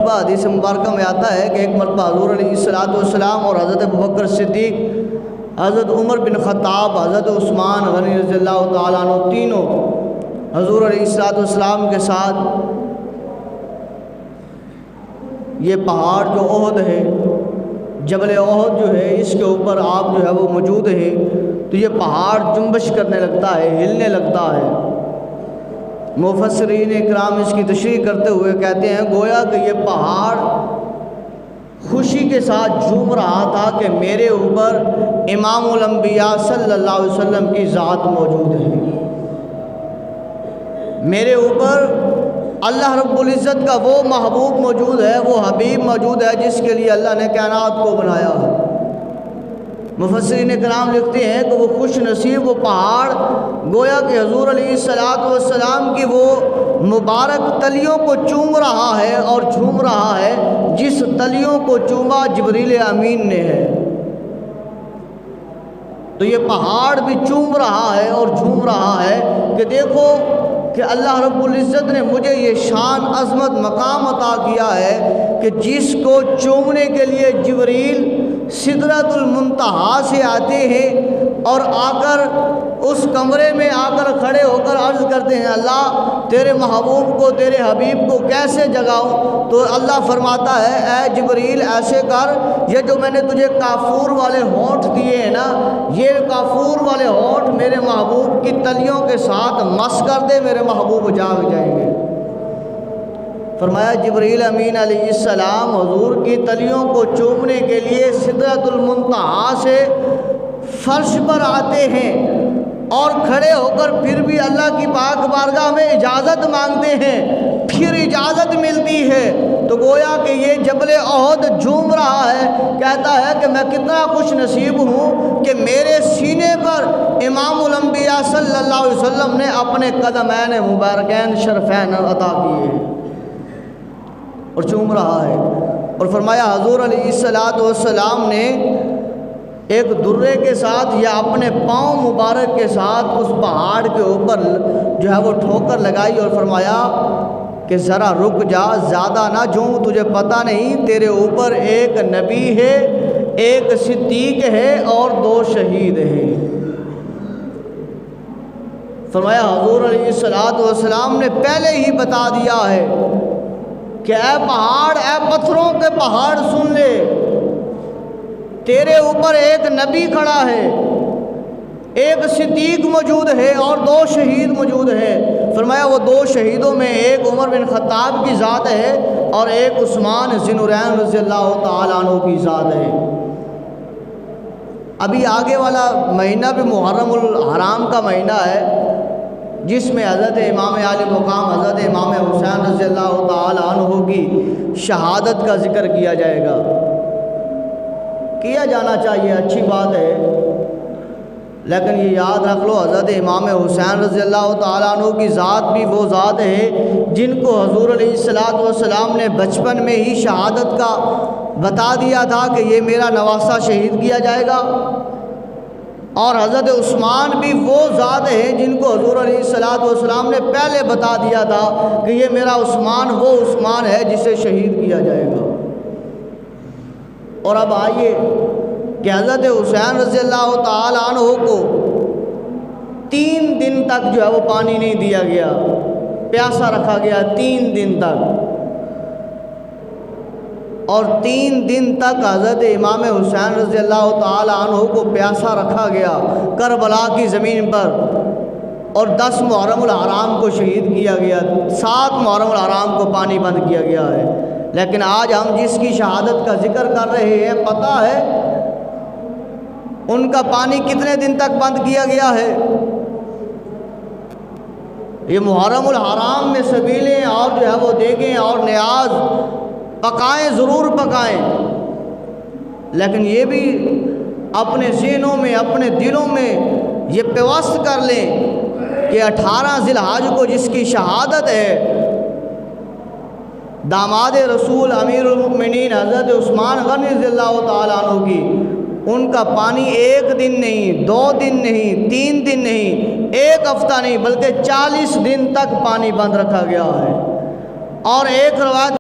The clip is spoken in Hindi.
हदीस मुबारक में आता है कि एक मरतबा हुज़ूर अलैहिस्सलाम और हज़रत अबू बकर सिद्दीक़, हज़रत उमर बिन ख़त्ताब, हज़रत उस्मान गनी रज़ियल्लाहु ताला अन्हु तीनों हुज़ूर अलैहिस्सलाम के साथ ये पहाड़ जो ओहद है, जबल ओहद जो है, इसके ऊपर आप जो है वो मौजूद है। तो ये पहाड़ जुम्बश करने लगता है, हिलने लगता है। मुफस्सिरीन इकराम इसकी तशरीह करते हुए कहते हैं गोया कि ये पहाड़ खुशी के साथ झूम रहा था कि मेरे ऊपर इमामुल अंबिया सल्लल्लाहु अलैहि वसल्लम की ज़ात मौजूद है, मेरे ऊपर अल्लाह रब्बुल इज़्ज़त का वो महबूब मौजूद है, वो हबीब मौजूद है जिसके लिए अल्लाह ने कायनात को बनाया है। मुफस्सिरीन इकराम लिखते हैं कि वो खुश नसीब वो पहाड़ गोया कि हुज़ूर अलैहिस्सलाम की वो मुबारक तलियों को चूम रहा है और झूम रहा है जिस तलियों को चूमा जिब्रील अमीन ने है। तो ये पहाड़ भी चूम रहा है और झूम रहा है कि देखो कि अल्लाह रब्बुल इज़्ज़त ने मुझे ये शान अज़मत मकाम अता किया है कि जिसको चूमने के लिए जिब्रील सिदरतुल मुंतहा से आते हैं और आकर उस कमरे में आकर खड़े होकर अर्ज़ करते हैं अल्लाह तेरे महबूब को, तेरे हबीब को कैसे जगाऊं। तो अल्लाह फरमाता है ऐ जिब्रील ऐसे कर, ये जो मैंने तुझे काफूर वाले होंठ दिए हैं ना, ये काफूर वाले होंठ मेरे महबूब की तलियों के साथ मस कर दे, मेरे महबूब जाग जाएंगे। फरमाया जिब्रील अमीन अलैहिस्सलाम हुज़ूर की तलियों को चूमने के लिए सिदरतुल मुंतहा से फर्श पर आते हैं और खड़े होकर फिर भी अल्लाह की पाक बारगाह में इजाज़त मांगते हैं, फिर इजाज़त मिलती है। तो गोया कि ये जबल ओहद झूम रहा है, कहता है कि मैं कितना खुश नसीब हूँ कि मेरे सीने पर इमामुल अंबिया सल्लल्लाहु अलैहि वसल्लम ने अपने कदमैन मुबारकैन शरफैन अता किए और चूम रहा है। और फरमाया हुज़ूर अलैहिस्सलाम ने एक दुर्रे के साथ या अपने पाँव मुबारक के साथ उस पहाड़ के ऊपर जो है वो ठोकर लगाई और फरमाया कि ज़रा रुक जा, ज़्यादा ना झूम, तुझे पता नहीं तेरे ऊपर एक नबी है, एक सिद्दीक़ है और 2 शहीद हैं। फरमाया हुज़ूर अलैहिस्सलाम ने पहले ही बता दिया है कि ऐ पहाड़, ऐ पत्थरों के पहाड़ सुन ले, तेरे ऊपर एक नबी खड़ा है, एक सिद्दीक़ मौजूद है और 2 शहीद मौजूद है। फरमाया वो 2 शहीदों में एक उमर बिन ख़त्ताब की ज़ात है और एक उस्मान ज़िन्नुरैन रज़ियल्लाहु ताला अन्हु की ज़ात है। अभी आगे वाला महीना भी मुहर्रमुल हराम का महीना है जिसमें हज़रत इमाम आले मुक़ाम हज़रत इमाम हुसैन रज़ियल्लाहु ताला अन्हु की शहादत का ज़िक्र किया जाएगा। किया जाना चाहिए, अच्छी बात है, लेकिन ये याद रख लो हज़रत इमाम हुसैन रज़ियल्लाहु ताला अन्हु की ज़ात भी वो ज़ात है जिनको हुज़ूर अलैहिस्सलातु वस्सलाम ने बचपन में ही शहादत का बता दिया था कि ये मेरा नवासा शहीद किया जाएगा। और हज़रत उस्मान भी वो ज़ात है जिनको हुज़ूर अलैहिस्सलातु वस्सलाम ने पहले बता दिया था कि ये मेरा उस्मान वो उस्मान है जिसे शहीद किया जाएगा। और अब आइए कि हज़रत हुसैन रज़ियल्लाहु ताला अन्हु को 3 दिन तक जो है वो पानी नहीं दिया गया, प्यासा रखा गया 3 दिन तक। और 3 दिन तक हज़रत इमाम हुसैन रज़ियल्लाहु ताला अन्हु को प्यासा रखा गया करबला की ज़मीन पर। और 10 मुहर्रमुल हराम को शहीद किया गया, 7 मुहर्रमुल हराम को पानी बंद किया गया है। लेकिन आज हम जिसकी शहादत का जिक्र कर रहे हैं, पता है उनका पानी कितने दिन तक बंद किया गया है? ये मुहर्रमुल हराम में सबीलें और जो है वो देखें और न्याज पकाएं, ज़रूर पकाएं, लेकिन ये भी अपने ज़हनों में, अपने दिलों में ये पेवस्त कर लें कि 18 ज़िलहज को जिसकी शहादत है, दामाद रसूल अमीरुल मुमिनीन हज़रत उस्मान गनी रज़ियल्लाहु ताला अन्हु की, उनका पानी 1 दिन नहीं, 2 दिन नहीं, 3 दिन नहीं, 1 हफ्ता नहीं, बल्कि 40 दिन तक पानी बंद रखा गया है। और एक रवायत